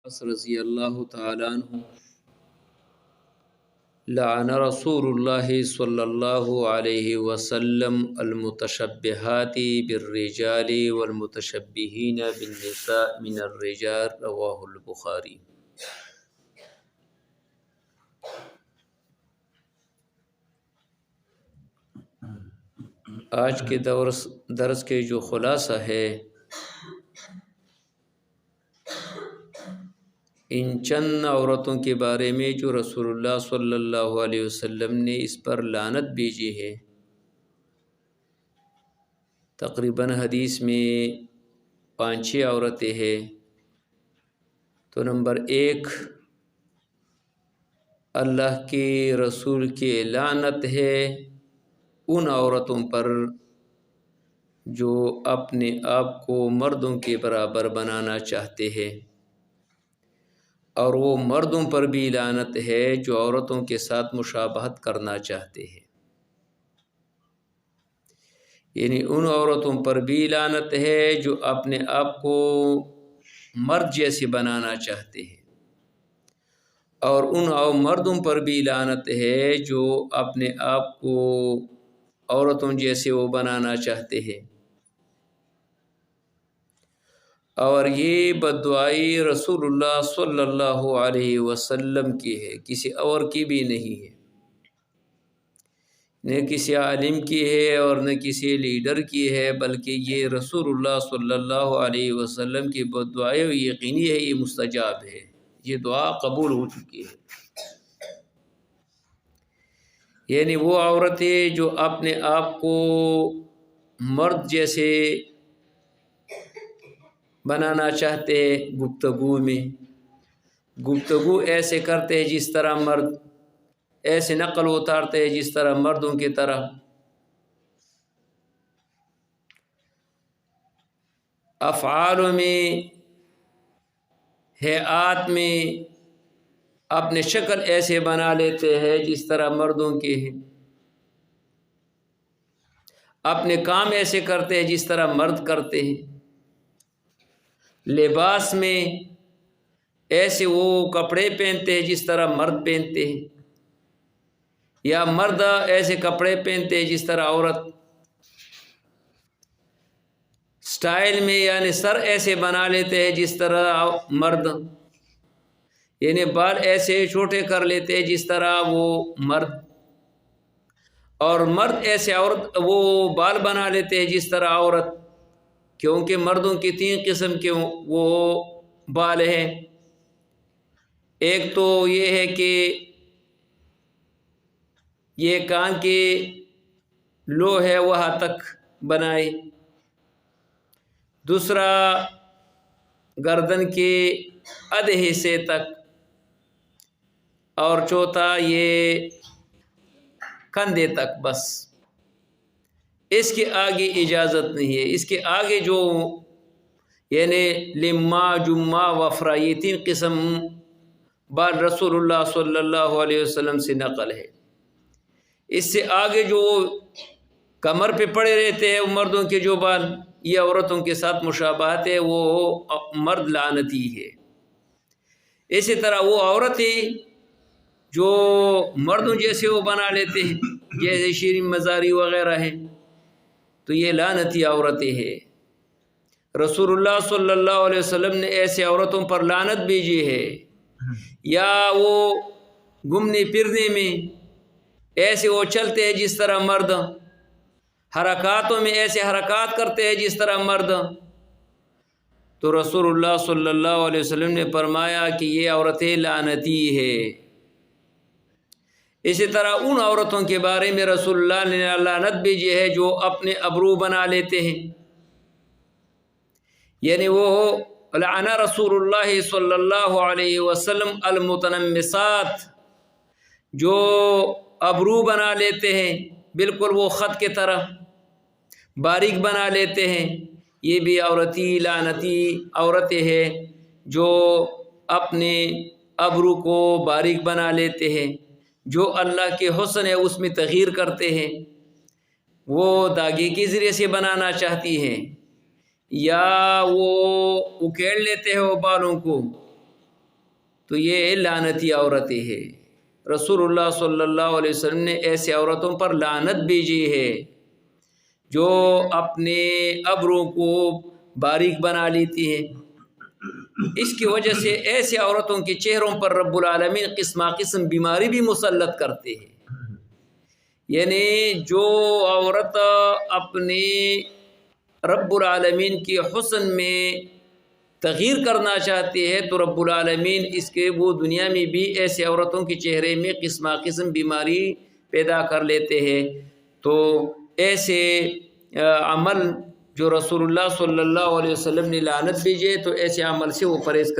رضی اللہ تعالیٰ عنہ لعن رسول اللہ صلی اللہ علیہ وسلم المتشبہات بالرجال والمتشبہین بالنساء من الرجال رواہ البخاری۔ آج کے درس کے جو خلاصہ ہے، ان چند عورتوں کے بارے میں جو رسول اللہ صلی اللہ علیہ وسلم نے اس پر لعنت بھیجی ہے۔ تقریباً حدیث میں 5-6 عورتیں ہیں۔ تو نمبر 1، اللہ کے رسول کی لعنت ہے ان عورتوں پر جو اپنے آپ کو مردوں کے برابر بنانا چاہتے ہیں، اور وہ مردوں پر بھی لعنت ہے جو عورتوں کے ساتھ مشابہت کرنا چاہتے ہیں، یعنی ان عورتوں پر بھی لعنت ہے جو اپنے آپ کو مرد جیسے بنانا چاہتے ہیں، اور ان مردوں پر بھی لعنت ہے جو اپنے آپ کو عورتوں جیسے وہ بنانا چاہتے ہیں۔ اور یہ بددعائی رسول اللہ صلی اللہ علیہ وسلم کی ہے، کسی اور کی بھی نہیں ہے، نہ کسی عالم کی ہے اور نہ کسی لیڈر کی ہے، بلکہ یہ رسول اللہ صلی اللہ علیہ وسلم کی بددعائی یقینی ہے، یہ مستجاب ہے، یہ دعا قبول ہو چکی ہے۔ یعنی وہ عورتیں جو اپنے آپ کو مرد جیسے بنانا چاہتے ہیں، گفتگو ایسے کرتے ہیں جس طرح مرد، ایسے نقل اتارتے ہیں جس طرح مردوں کی طرح، افعال میں، ہیئات میں اپنے شکل ایسے بنا لیتے ہیں جس طرح مردوں کے ہیں، اپنے کام ایسے کرتے ہیں جس طرح مرد کرتے ہیں، لباس میں ایسے وہ کپڑے پہنتے ہیں جس طرح مرد پہنتے ہیں، یا مرد ایسے کپڑے پہنتے ہیں جس طرح عورت، سٹائل میں یعنی سر ایسے بنا لیتے ہیں جس طرح مرد، یعنی بال ایسے چھوٹے کر لیتے ہیں جس طرح وہ مرد، اور مرد ایسے وہ بال بنا لیتے ہیں جس طرح عورت، کیونکہ مردوں کی 3 قسم کے وہ بال ہیں۔ ایک تو یہ ہے کہ یہ کان کے لو ہے وہاں تک بنائے، دوسرا گردن کے آدھے حصے تک، اور چوتھا یہ کندھے تک، بس اس کے آگے اجازت نہیں ہے۔ اس کے آگے جو یعنی لما، جمہ، وفرا، یہ 3 قسم بال رسول اللہ صلی اللہ علیہ وسلم سے نقل ہے۔ اس سے آگے جو کمر پہ پڑے رہتے ہیں مردوں کے جو بال، یہ عورتوں کے ساتھ مشابہت ہے، وہ مرد لعنتی ہے۔ اسی طرح وہ عورتیں جو مردوں جیسے وہ بنا لیتے ہیں، جیسے شیرین مزاری وغیرہ ہیں، تو یہ لعنتی عورتیں ہیں۔ رسول اللہ صلی اللہ علیہ وسلم نے ایسے عورتوں پر لعنت بھیجی ہے۔ یا وہ گھومنے پھرنے میں ایسے وہ چلتے ہیں جس طرح مرد، حرکاتوں میں ایسے حرکات کرتے ہیں جس طرح مرد، تو رسول اللہ صلی اللہ علیہ وسلم نے فرمایا کہ یہ عورتیں لعنتی ہے۔ اسی طرح ان عورتوں کے بارے میں رسول اللہ نے لعنت بھیجی ہے جو اپنے ابرو بنا لیتے ہیں، یعنی وہ لعن رسول اللہ صلی اللہ علیہ وسلم المتنمسات، جو ابرو بنا لیتے ہیں بالکل وہ خط کی طرح باریک بنا لیتے ہیں، یہ بھی لعنتی عورتیں ہیں جو اپنے ابرو کو باریک بنا لیتے ہیں، جو اللہ کے حسن ہے اس میں تغییر کرتے ہیں، وہ داغے کے ذریعے سے بنانا چاہتی ہیں، یا وہ اکھیڑ لیتے ہیں وہ بالوں کو، تو یہ لعنتی عورتیں ہیں۔ رسول اللہ صلی اللہ علیہ وسلم نے ایسے عورتوں پر لعنت بھیجی ہے جو اپنے ابروں کو باریک بنا لیتی ہیں۔ اس کی وجہ سے ایسے عورتوں کے چہروں پر رب العالمین قسم قسم بیماری بھی مسلط کرتے ہیں۔ یعنی جو عورت اپنے رب العالمین کی حسن میں تغیر کرنا چاہتی ہے تو رب العالمین اس کے وہ دنیا میں بھی ایسے عورتوں کے چہرے میں قسم قسم بیماری پیدا کر لیتے ہیں۔ تو ایسے عمل جو رسول اللہ صلی اللہ علیہ وسلم نے لعنت بھیجے تو ایسے عمل سے وہ پرہیز کر